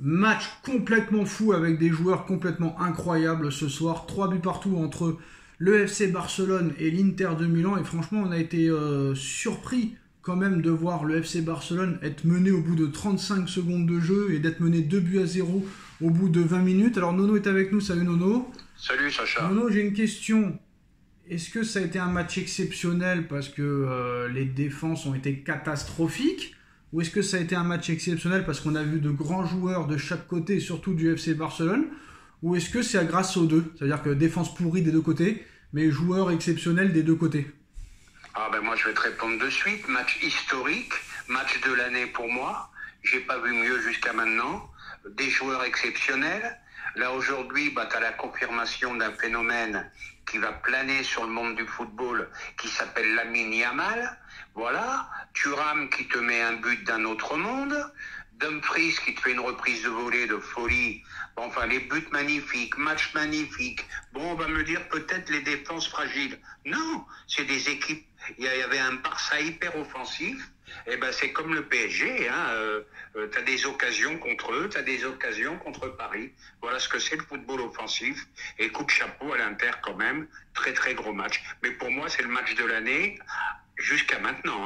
Match complètement fou avec des joueurs complètement incroyables ce soir. 3 buts partout entre le FC Barcelone et l'Inter de Milan. Et franchement, on a été surpris quand même de voir le FC Barcelone être mené au bout de 35 secondes de jeu et d'être mené 2-0 au bout de 20 minutes. Alors Nono est avec nous. Salut Nono. Salut Sacha. Nono, j'ai une question. Est-ce que ça a été un match exceptionnel parce que les défenses ont été catastrophiques? Ou est-ce que ça a été un match exceptionnel parce qu'on a vu de grands joueurs de chaque côté, et surtout du FC Barcelone? Ou est-ce que c'est grâce aux deux? C'est-à-dire que défense pourrie des deux côtés, mais joueurs exceptionnels des deux côtés. Moi je vais te répondre de suite. Match historique, match de l'année pour moi. J'ai pas vu mieux jusqu'à maintenant. Des joueurs exceptionnels. Là aujourd'hui, tu as la confirmation d'un phénomène qui va planer sur le monde du football, qui s'appelle Lamine Yamal. Voilà, Thuram qui te met un but d'un autre monde, Dumfries qui te fait une reprise de volée de folie. Enfin, les buts magnifiques, match magnifique. Bon, on va me dire peut-être les défenses fragiles. Non, c'est des équipes. Il y avait un Barça hyper offensif. Et c'est comme le PSG. T'as des occasions contre eux, t'as des occasions contre Paris. Voilà ce que c'est le football offensif. Et coup de chapeau à l'Inter quand même. Très très gros match. Mais pour moi, c'est le match de l'année. Jusqu'à maintenant,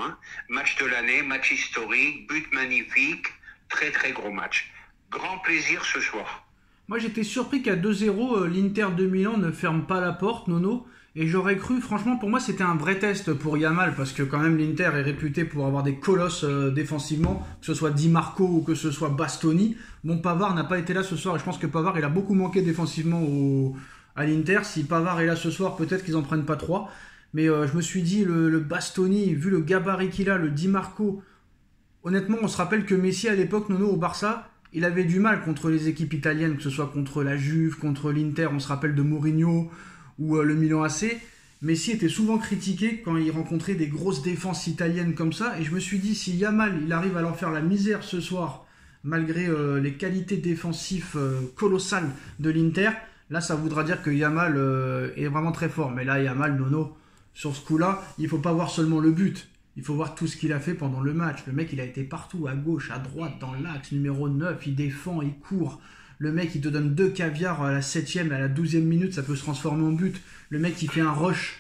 match de l'année, match historique, but magnifique, très très gros match. Grand plaisir ce soir. Moi j'étais surpris qu'à 2-0, l'Inter de Milan ne ferme pas la porte, Nono. Et j'aurais cru, franchement, pour moi c'était un vrai test pour Yamal, parce que quand même l'Inter est réputé pour avoir des colosses défensivement, que ce soit Di Marco ou que ce soit Bastoni. Bon, Pavard n'a pas été là ce soir, et je pense que Pavard il a beaucoup manqué défensivement à l'Inter. Si Pavard est là ce soir, peut-être qu'ils en prennent pas 3. Mais je me suis dit, le Bastoni, vu le gabarit qu'il a, le Di Marco, honnêtement, on se rappelle que Messi, à l'époque, Nono, au Barça, il avait du mal contre les équipes italiennes, que ce soit contre la Juve, contre l'Inter, on se rappelle de Mourinho ou le Milan AC. Messi était souvent critiqué quand il rencontrait des grosses défenses italiennes comme ça. Et je me suis dit, si Yamal, il arrive à leur faire la misère ce soir, malgré les qualités défensives colossales de l'Inter, là, ça voudra dire que Yamal est vraiment très fort. Mais là, Yamal, Nono, sur ce coup-là, il ne faut pas voir seulement le but. Il faut voir tout ce qu'il a fait pendant le match. Le mec, il a été partout, à gauche, à droite, dans l'axe, numéro 9, il défend, il court. Le mec, il te donne 2 caviars à la 7e, à la 12e minute, ça peut se transformer en but. Le mec, il fait un rush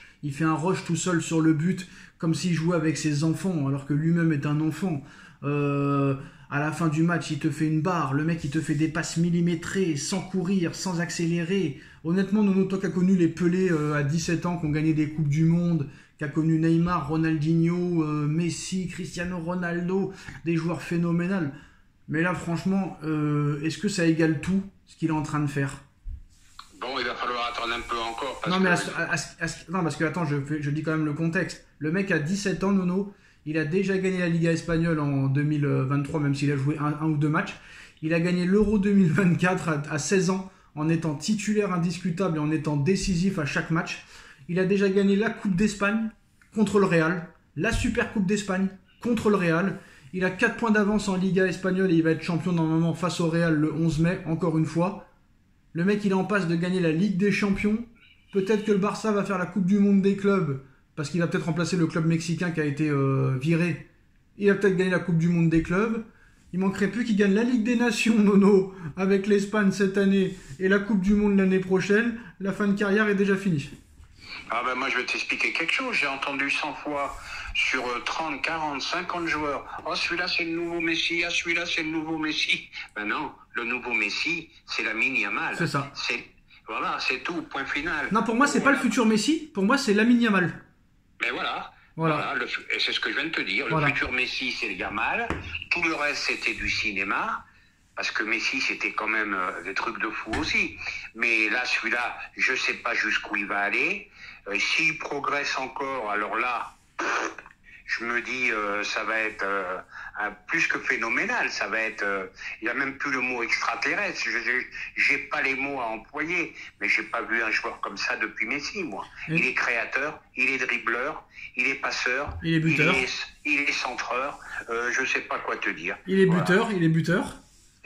tout seul sur le but, comme s'il jouait avec ses enfants, alors que lui-même est un enfant. À la fin du match, il te fait une barre. Le mec, il te fait des passes millimétrées, sans courir, sans accélérer. Honnêtement, Nono, toi qui as connu les Pelé à 17 ans, qui ont gagné des Coupes du Monde, qui a connu Neymar, Ronaldinho, Messi, Cristiano Ronaldo, des joueurs phénoménaux. Mais là, franchement, est-ce que ça égale tout ce qu'il est en train de faire? Bon, il va falloir attendre un peu encore. Parce que attends, je dis quand même le contexte. Le mec a 17 ans, Nono. Il a déjà gagné la Liga espagnole en 2023, même s'il a joué un ou deux matchs. Il a gagné l'Euro 2024 à 16 ans, en étant titulaire indiscutable et en étant décisif à chaque match. Il a déjà gagné la Coupe d'Espagne contre le Real, la Super Coupe d'Espagne contre le Real. Il a 4 points d'avance en Liga espagnole et il va être champion normalement face au Real le 11 mai, encore une fois. Le mec, il est en passe de gagner la Ligue des Champions. Peut-être que le Barça va faire la Coupe du Monde des clubs, parce qu'il va peut-être remplacer le club mexicain qui a été viré. Il va peut-être gagner la Coupe du Monde des clubs. Il manquerait plus qu'il gagne la Ligue des Nations, Nono, avec l'Espagne cette année et la Coupe du Monde l'année prochaine. La fin de carrière est déjà finie. Moi je vais t'expliquer quelque chose. J'ai entendu 100 fois sur 30, 40, 50 joueurs. Oh, celui-là c'est le nouveau Messi, celui-là c'est le nouveau Messi. Non, le nouveau Messi, c'est Lamine Yamal. C'est ça. Voilà, c'est tout, point final. Non, pour moi, c'est pas le futur Messi. Pour moi, c'est Lamine Yamal. Mais voilà, et c'est ce que je viens de te dire. Le futur Messi, c'est le Yamal. Tout le reste, c'était du cinéma. Parce que Messi, c'était quand même des trucs de fou aussi. Mais là, celui-là, je sais pas jusqu'où il va aller. S'il progresse encore, alors là, je me dis, ça va être plus que phénoménal. Ça va être, il n'y a même plus le mot extraterrestre. J'ai pas les mots à employer, mais j'ai pas vu un joueur comme ça depuis Messi, moi. Il est créateur, il est dribbleur, il est passeur, il est buteur, il est centreur. Je sais pas quoi te dire. Il est buteur, voilà. Il est buteur.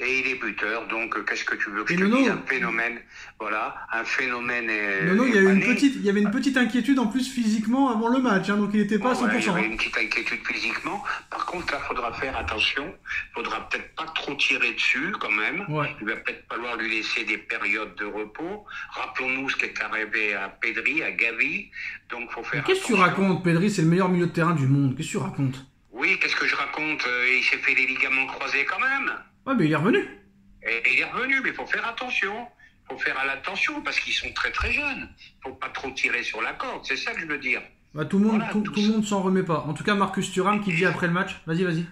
Et il est buteur, donc qu'est-ce que tu veux que Et je te Nono, dise? Un phénomène, voilà, un phénomène Nono, est pas né. il y avait une petite inquiétude en plus physiquement avant le match, hein, donc il n'était pas à Bon, voilà, il y 100%. avait Hein. une petite inquiétude physiquement. Par contre, là, faudra faire attention. Faudra peut-être pas trop tirer dessus, quand même. Ouais. Il va peut-être falloir lui laisser des périodes de repos. Rappelons-nous ce qui est arrivé à Pedri, à Gavi. Donc, faut Mais faire qu'est-ce que tu attention. racontes? Pedri, c'est le meilleur milieu de terrain du monde. Qu'est-ce que tu racontes? Oui, qu'est-ce que je raconte? Il s'est fait les ligaments croisés quand même. Ouais, mais il est revenu. Et il est revenu, mais il faut faire attention. Il faut faire attention parce qu'ils sont très très jeunes. Il faut pas trop tirer sur la corde. C'est ça que je veux dire. Bah, tout le monde, Voilà, tout tout le ça. monde s'en remet pas. En tout cas, Marcus Thuram qui dit après le match. Vas-y, vas-y.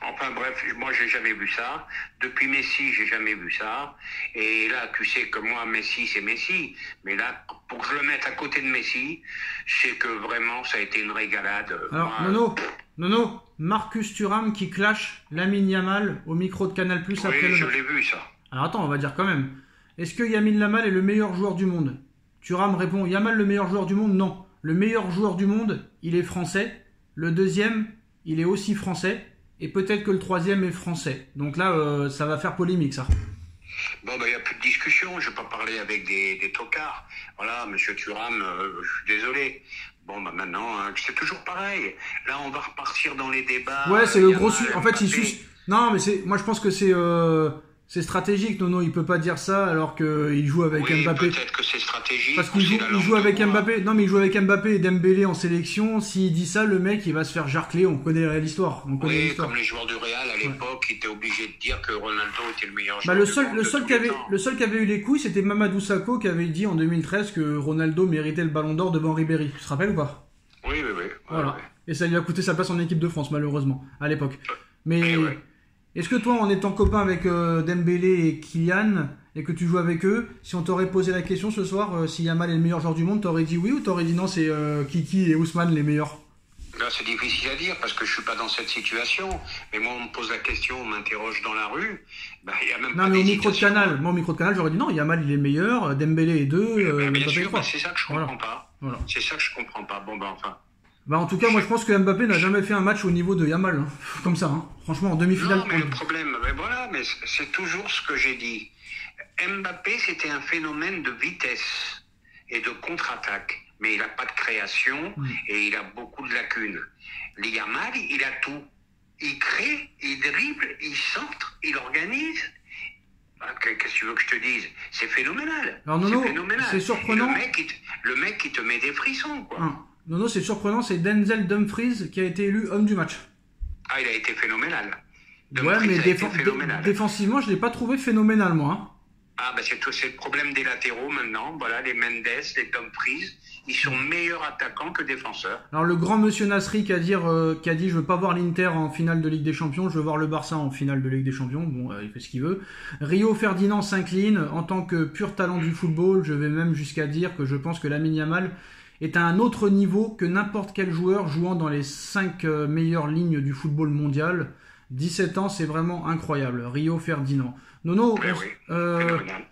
Enfin bref, moi j'ai jamais vu ça. Depuis Messi, j'ai jamais vu ça. Et là, tu sais que moi, Messi, c'est Messi. Mais là, pour que je le mette à côté de Messi, c'est que vraiment, ça a été une régalade. Alors, Moi, Nono, Marcus Thuram qui clash Lamine Yamal au micro de Canal+ après oui, le je match. l'ai vu ça. Alors attends, on va dire quand même. Est-ce que Lamine Yamal est le meilleur joueur du monde? Thuram répond Yamal le meilleur joueur du monde? Non. Le meilleur joueur du monde, il est français. Le deuxième, il est aussi français. Et peut-être que le troisième est français. Donc là, ça va faire polémique, ça. Bon, ben, il n'y a plus de discussion. Je ne vais pas parler avec des tocards. Voilà, monsieur Thuram, je suis désolé. Bon, bah maintenant, hein, c'est toujours pareil. Là, on va repartir dans les débats. Ouais, c'est le Yamal, gros... En fait, il Mbappé. sus... Non, mais moi, je pense que c'est stratégique. Nono, il peut pas dire ça alors qu'il joue avec Oui, Mbappé. peut-être que c'est stratégique. Parce ou qu'il c'est joue, la il langue joue de avec bois. Mbappé. Non, mais il joue avec Mbappé et Dembélé en sélection. S'il dit ça, le mec, il va se faire jarcler. On connaît l'histoire. On connaît Oui, l'histoire. comme les joueurs du Real à l'époque, qui étaient obligés de dire que Ronaldo était le meilleur Bah, joueur le du seul, monde le de seul tous qui les avait, temps. le seul qui avait eu les couilles, c'était Mamadou Sakho qui avait dit en 2013 que Ronaldo méritait le Ballon d'Or devant Ribéry. Tu te rappelles ou pas? Oui, oui, oui. Voilà. Ouais. Et ça lui a coûté sa place en équipe de France, malheureusement, à l'époque. Mais Eh ouais. est-ce que toi, en étant copain avec Dembélé et Kylian, et que tu joues avec eux, si on t'aurait posé la question ce soir, si Yamal est le meilleur joueur du monde, t'aurais dit oui ou t'aurais dit non, c'est Kiki et Ousmane les meilleurs? Là, c'est difficile à dire parce que je suis pas dans cette situation. Mais moi, on me pose la question, on m'interroge dans la rue. Bah, il y a même Non, pas mais au micro de d'hésitation. Canal, moi au micro de Canal, j'aurais dit non, Yamal il est le meilleur, Dembélé est 2, Bah, bien Mbappé est sûr, 3. bah, c'est ça que je comprends pas. Voilà. C'est ça que je comprends pas. Bon, ben enfin. Bah en tout cas, moi je pense que Mbappé n'a jamais fait un match au niveau de Yamal, hein. Comme ça, hein. Franchement en demi-finale. Non, mais le problème, mais voilà, mais c'est toujours ce que j'ai dit. Mbappé, c'était un phénomène de vitesse et de contre-attaque. Mais il n'a pas de création et il a beaucoup de lacunes. Yamal, il a tout. Il crée, il dribble, il centre, il organise. Ah, qu'est-ce que tu veux que je te dise? C'est phénoménal. Alors, Nono, c'est phénoménal. c'est surprenant. Et le mec, il te met des frissons, quoi. Hein. Nono, c'est surprenant, c'est Denzel Dumfries qui a été élu homme du match. Ah, il a été phénoménal. Ouais, Dumfries mais a été phénoménal. défensivement, je l'ai pas trouvé phénoménal, moi. Hein. Ah, bah c'est le problème des latéraux maintenant. Voilà, les Mendes, les Dumfries, ils sont meilleurs attaquants que défenseurs. Alors le grand monsieur Nasri qui a dit je veux pas voir l'Inter en finale de Ligue des Champions, je veux voir le Barça en finale de Ligue des Champions. Bon, il fait ce qu'il veut. Rio Ferdinand s'incline en tant que pur talent du football. Je vais même jusqu'à dire que je pense que Lamine Yamal est à un autre niveau que n'importe quel joueur jouant dans les 5 meilleures lignes du football mondial. 17 ans, c'est vraiment incroyable. Rio Ferdinand. Nono, Oui, phénoménal.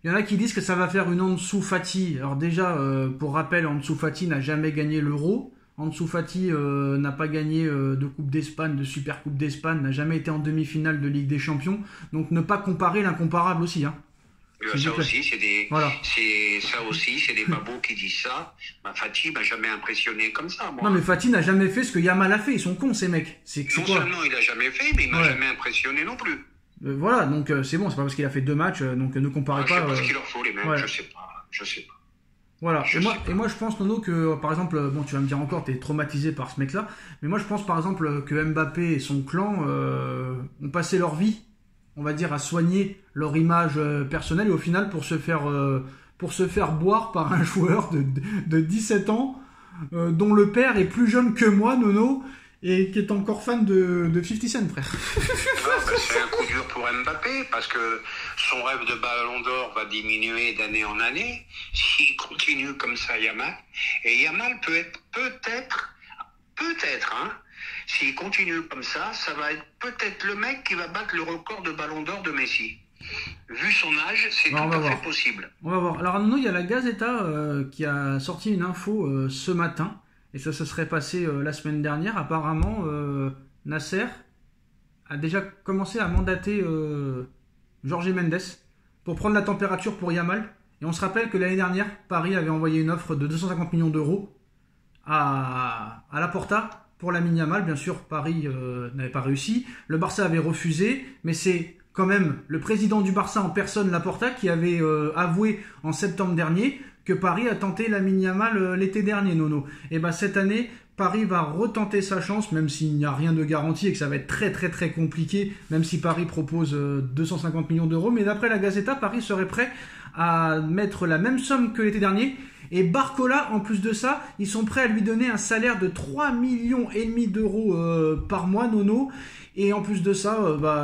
il y en a qui disent que ça va faire une Ansu Fati. Alors déjà, pour rappel, Ansu Fati n'a jamais gagné l'Euro. Ansu Fati n'a pas gagné de Coupe d'Espagne, de Super Coupe d'Espagne, n'a jamais été en demi-finale de Ligue des Champions. Donc ne pas comparer l'incomparable aussi. Hein. Ça aussi, c'est des, Voilà. c'est des babos qui disent ça. Fati m'a jamais impressionné comme ça, moi. Non mais Fati n'a jamais fait ce que Yamal a fait. Ils sont cons ces mecs. C'est Non quoi? seulement il a jamais fait, mais il m'a Ouais. jamais impressionné non plus. Voilà, donc c'est bon, c'est pas parce qu'il a fait 2 matchs, donc ne comparez Je sais pas. pas ce qu'il leur faut, les mecs, ouais. je sais pas. Voilà, Je sais pas. et moi je pense Nono que par exemple, bon tu vas me dire encore t'es traumatisé par ce mec là, mais moi je pense par exemple que Mbappé et son clan ont passé leur vie, on va dire, à soigner leur image personnelle et au final pour se faire boire par un joueur de 17 ans dont le père est plus jeune que moi, Nono, et qui est encore fan de 50 Cent, frère. Ah, c'est un coup dur pour Mbappé parce que son rêve de ballon d'or va diminuer d'année en année s'il continue comme ça, Yamal. Et Yamal peut être peut-être, hein, s'il continue comme ça va être peut-être le mec qui va battre le record de ballon d'or de Messi. Vu son âge, c'est Non, tout on va à voir. fait possible. On va voir. Alors Nono, il y a la Gazeta qui a sorti une info ce matin, et ça se serait passé la semaine dernière. Apparemment, Nasser a déjà commencé à mandater Jorge Mendes pour prendre la température pour Yamal. Et on se rappelle que l'année dernière, Paris avait envoyé une offre de 250 millions d'euros à Laporta pour Lamine Yamal. Bien sûr, Paris n'avait pas réussi. Le Barça avait refusé, mais c'est quand même le président du Barça en personne, Laporta, qui avait avoué en septembre dernier que Paris a tenté Lamine Yamal l'été dernier, Nono. Et bien cette année, Paris va retenter sa chance, même s'il n'y a rien de garanti et que ça va être très très très compliqué, même si Paris propose 250 millions d'euros. Mais d'après la Gazzetta, Paris serait prêt à mettre la même somme que l'été dernier. Et Barcola, en plus de ça, ils sont prêts à lui donner un salaire de 3,5 millions d'euros par mois, Nono. Et en plus de ça,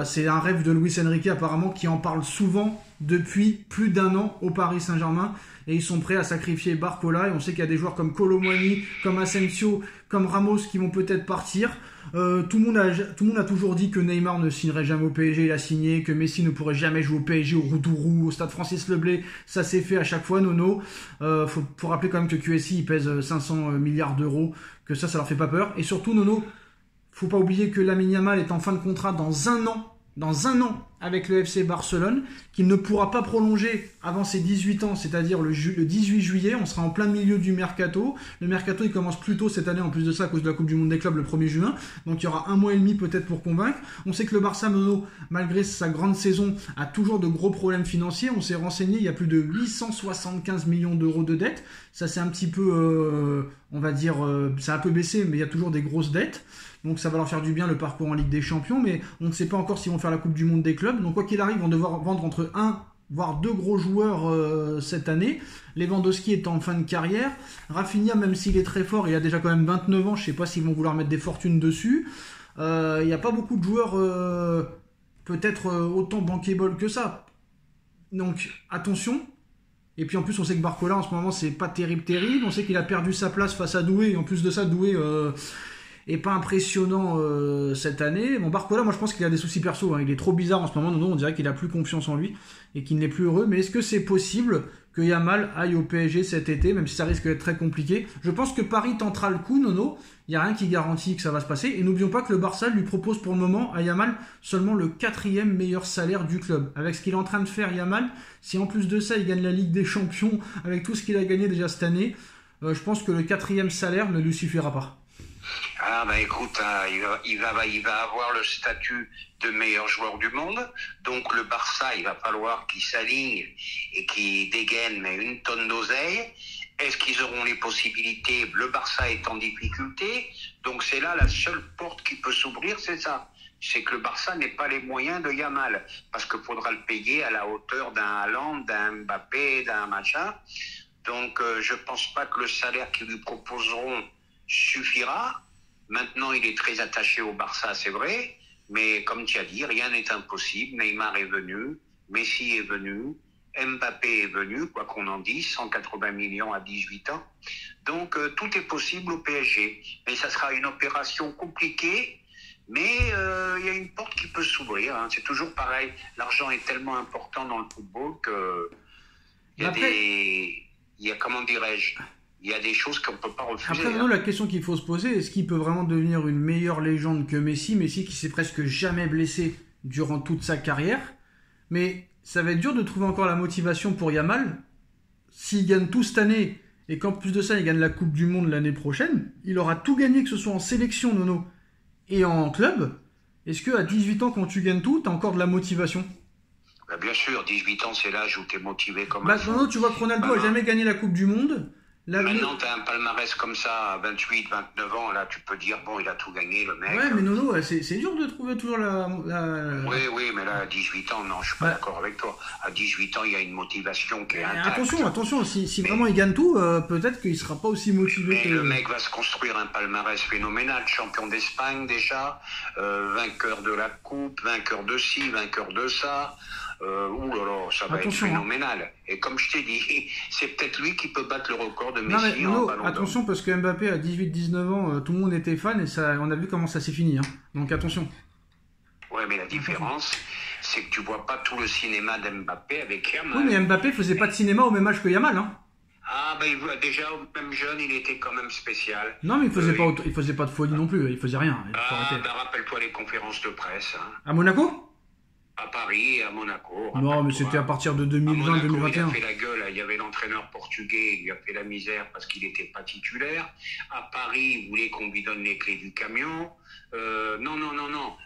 c'est un rêve de Luis Enrique apparemment qui en parle souvent depuis plus d'1 an au Paris Saint-Germain. Et ils sont prêts à sacrifier Barcola. Et on sait qu'il y a des joueurs comme Kolo Muani, comme Asensio, comme Ramos qui vont peut-être partir. Tout le monde a toujours dit que Neymar ne signerait jamais au PSG, il a signé, que Messi ne pourrait jamais jouer au PSG, au Routourou, au stade Francis Leblay, ça s'est fait à chaque fois, Nono. Faut rappeler quand même que QSI il pèse 500 milliards d'euros, que ça leur fait pas peur. Et surtout, Nono, faut pas oublier que Lamine Yamal est en fin de contrat dans un an avec le FC Barcelone, qu'il ne pourra pas prolonger avant ses 18 ans, c'est-à-dire le 18 juillet, on sera en plein milieu du mercato. Le mercato il commence plus tôt cette année en plus de ça à cause de la Coupe du Monde des clubs le 1er juin, donc il y aura 1 mois et demi peut-être pour convaincre. On sait que le Barça, Nono, malgré sa grande saison, a toujours de gros problèmes financiers. On s'est renseigné, il y a plus de 875 millions d'euros de dettes. Ça c'est un petit peu, on va dire, ça a un peu baissé, mais il y a toujours des grosses dettes. Donc ça va leur faire du bien le parcours en Ligue des Champions, mais on ne sait pas encore s'ils vont faire la Coupe du Monde des clubs. Donc quoi qu'il arrive, ils vont devoir vendre entre 1 voire 2 gros joueurs cette année. Lewandowski est en fin de carrière. Rafinha, même s'il est très fort, il a déjà quand même 29 ans. Je ne sais pas s'ils vont vouloir mettre des fortunes dessus. Il n'y a pas beaucoup de joueurs peut-être autant bankable que ça. Donc attention. Et puis en plus on sait que Barcola en ce moment c'est pas terrible. On sait qu'il a perdu sa place face à Doué. Et en plus de ça, Doué... et pas impressionnant cette année. Bon, Barcola, moi je pense qu'il a des soucis perso. Il est trop bizarre en ce moment. Non, on dirait qu'il a plus confiance en lui et qu'il n'est plus heureux. Mais est-ce que c'est possible que Yamal aille au PSG cet été, même si ça risque d'être très compliqué? Je pense que Paris tentera le coup, Nono. Il n'y a rien qui garantit que ça va se passer. Et n'oublions pas que le Barça lui propose pour le moment à Yamal seulement le 4e meilleur salaire du club. Avec ce qu'il est en train de faire, Yamal, si en plus de ça il gagne la Ligue des Champions, avec tout ce qu'il a gagné déjà cette année, je pense que le 4e salaire ne lui suffira pas. Ah bah écoute, il va avoir le statut de meilleur joueur du monde. Donc le Barça, il va falloir qu'il s'aligne et qu'il dégaine mais une tonne d'oseille. Est-ce qu'ils auront les possibilités? Le Barça est en difficulté. Donc c'est là la seule porte qui peut s'ouvrir, c'est ça. C'est que le Barça n'ait pas les moyens de Yamal. Parce qu'il faudra le payer à la hauteur d'un Haaland, d'un Mbappé, d'un machin. Donc je pense pas que le salaire qu'ils lui proposeront suffira. Maintenant, il est très attaché au Barça, c'est vrai, mais comme tu as dit, rien n'est impossible. Neymar est venu, Messi est venu, Mbappé est venu, quoi qu'on en dise, 180 millions à 18 ans. Donc, tout est possible au PSG. Mais ça sera une opération compliquée, mais il y a une porte qui peut s'ouvrir. C'est toujours pareil. L'argent est tellement important dans le football que il y a comment dirais-je, il y a des choses qu'on ne peut pas refuser. Après, nous, la question qu'il faut se poser, est-ce qu'il peut vraiment devenir une meilleure légende que Messi? Messi qui s'est presque jamais blessé durant toute sa carrière. Mais ça va être dur de trouver encore la motivation pour Yamal. S'il gagne tout cette année, et qu'en plus de ça, il gagne la Coupe du Monde l'année prochaine, il aura tout gagné, que ce soit en sélection, Nono, et en club. Est-ce qu'à 18 ans, quand tu gagnes tout, tu as encore de la motivation? Bien sûr, 18 ans, c'est l'âge où tu es motivé comme un fou. Nono, tu vois que Ronaldo n'a jamais gagné la Coupe du Monde. Maintenant, tu as un palmarès comme ça, à 28, 29 ans, là, tu peux dire, bon, il a tout gagné, le mec. Ouais, mais Nono, c'est dur de trouver toujours la... Oui, mais là, à 18 ans, non, je suis pas d'accord avec toi. À 18 ans, il y a une motivation qui est intacte. Attention, si vraiment il gagne tout, peut-être qu'il sera pas aussi motivé mais le mec va se construire un palmarès phénoménal, champion d'Espagne déjà, vainqueur de la Coupe, vainqueur de ci, vainqueur de ça... ça va être phénoménal. Et comme je t'ai dit, c'est peut-être lui qui peut battre le record de Messi en ballon d'or. Attention, parce que Mbappé à 18-19 ans, tout le monde était fan et ça, on a vu comment ça s'est fini. Donc attention. Ouais, mais la différence, c'est que tu vois pas tout le cinéma d'Mbappé avec Yamal. Oui, mais Mbappé faisait pas de cinéma au même âge que Yamal. Ah, ben déjà, même jeune, il était quand même spécial. Non, mais il faisait pas de folie non plus, il faisait rien. Il faut arrêter. Ben, rappelle-toi les conférences de presse, hein. À Monaco? À Paris et à Monaco. Non, mais c'était à partir de 2020-2021. Il a fait la gueule, il y avait l'entraîneur portugais, il lui a fait la misère parce qu'il n'était pas titulaire. À Paris, il voulait qu'on lui donne les clés du camion. Non.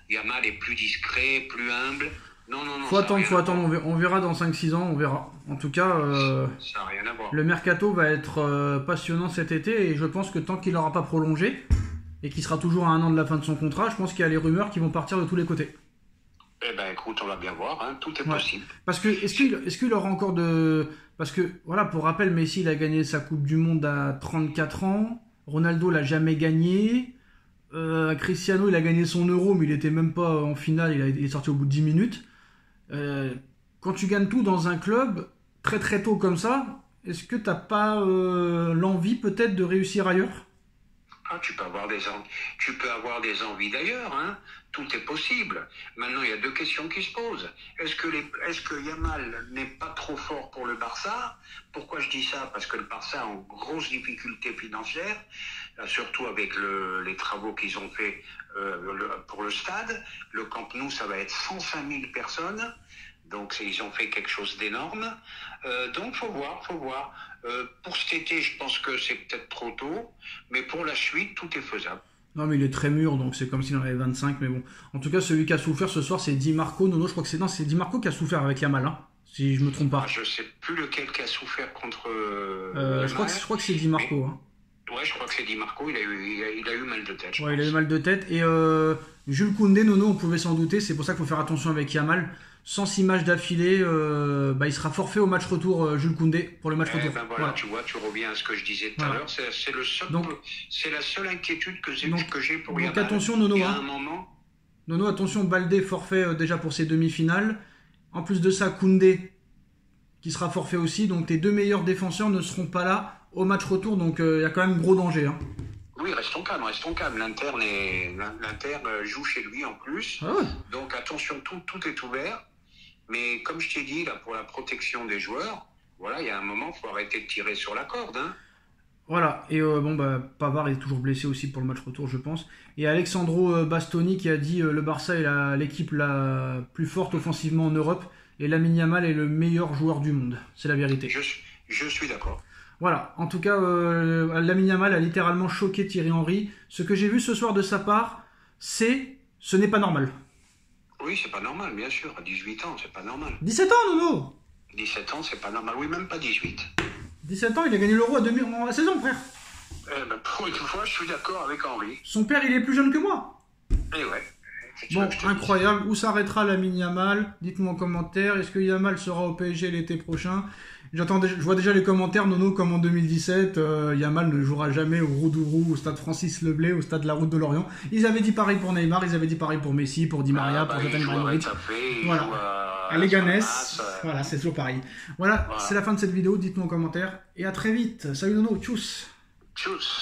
Yamal est plus discret, plus humble. Non. Faut attendre, on verra dans 5-6 ans, on verra. En tout cas, ça n'a rien à voir. le mercato va être passionnant cet été et je pense que tant qu'il n'aura pas prolongé et qu'il sera toujours à 1 an de la fin de son contrat, je pense qu'il y a les rumeurs qui vont partir de tous les côtés. Eh ben écoute, on va bien voir, hein, tout est possible. Parce que est-ce qu'il aura encore de... Parce que, voilà, pour rappel, Messi il a gagné sa Coupe du Monde à 34 ans, Ronaldo l'a jamais gagné, Cristiano il a gagné son Euro mais il était même pas en finale, il est sorti au bout de 10 minutes. Quand tu gagnes tout dans un club, très très tôt comme ça, est-ce que t'as pas l'envie peut-être de réussir ailleurs? Ah, tu peux avoir des envies d'ailleurs, hein. Tout est possible. Maintenant, il y a deux questions qui se posent. Est-ce que Yamal n'est pas trop fort pour le Barça? Pourquoi je dis ça? Parce que le Barça a une grosse difficulté financière, surtout avec les travaux qu'ils ont fait pour le stade. Le Camp Nou, ça va être 105 000 personnes. Donc, ils ont fait quelque chose d'énorme. Donc, faut voir. Pour cet été, je pense que c'est peut-être trop tôt. Mais pour la suite, tout est faisable. Non, mais il est très mûr, donc c'est comme s'il en avait 25, mais bon. En tout cas, celui qui a souffert ce soir, c'est Di Marco. Nono, je crois que c'est Di Marco qui a souffert avec Yamal, hein, si je me trompe pas. Ah, je sais plus lequel qui a souffert contre... je crois que c'est Di Marco. Mais... Hein. Ouais, je crois que c'est Di Marco, il a eu mal de tête. Ouais, il a eu mal de tête. Et Jules Koundé, Nono, on pouvait s'en douter, c'est pour ça qu'il faut faire attention avec Yamal. Sans 6 matchs d'affilée, il sera forfait au match retour, Jules Koundé, pour le match retour. Ben voilà, tu vois, tu reviens à ce que je disais tout à l'heure. C'est la seule inquiétude que j'ai pour Yamal. Donc attention, Nono. Il y a un moment... Nono, attention, Baldé forfait déjà pour ses demi-finales. En plus de ça, Koundé qui sera forfait aussi. Donc tes deux meilleurs défenseurs ne seront pas là au match retour. Donc il y a quand même gros danger. Hein. Oui, restons calmes. L'Inter joue chez lui en plus. Ah ouais. Donc attention, tout est ouvert. Mais comme je t'ai dit, là, pour la protection des joueurs, voilà, il y a un moment, il faut arrêter de tirer sur la corde. Hein. Voilà, et Pavard est toujours blessé aussi pour le match retour, je pense. Et Alexandro Bastoni qui a dit le Barça est l'équipe la plus forte offensivement en Europe et Lamine Yamal est le meilleur joueur du monde. C'est la vérité. Je suis d'accord. Voilà, en tout cas, Lamine Yamal a littéralement choqué Thierry Henry. Ce que j'ai vu ce soir de sa part, ce n'est pas normal. Oui, c'est pas normal, bien sûr. À 18 ans, c'est pas normal. 17 ans, Nono 17 ans, c'est pas normal. Oui, même pas 18. 17 ans, il a gagné l'Euro à 16 ans, frère. Pour une fois, je suis d'accord avec Henry. Son père, il est plus jeune que moi. Eh ouais. Bon, incroyable. Où s'arrêtera Lamine Yamal? Dites-moi en commentaire. Est-ce que Yamal sera au PSG l'été prochain? Je vois déjà les commentaires, Nono, comme en 2017, Yamal ne jouera jamais au Roudourou, au stade Francis Leblay, au stade de la Route de Lorient. Ils avaient dit pareil pour Neymar, ils avaient dit pareil pour Messi, pour Di Maria, pour Zlatan Ibrahimovic. Voilà. À Leganés, voilà, c'est toujours pareil. Voilà, c'est la fin de cette vidéo, dites-moi en commentaire. Et à très vite. Salut Nono, tchuss. Tchuss.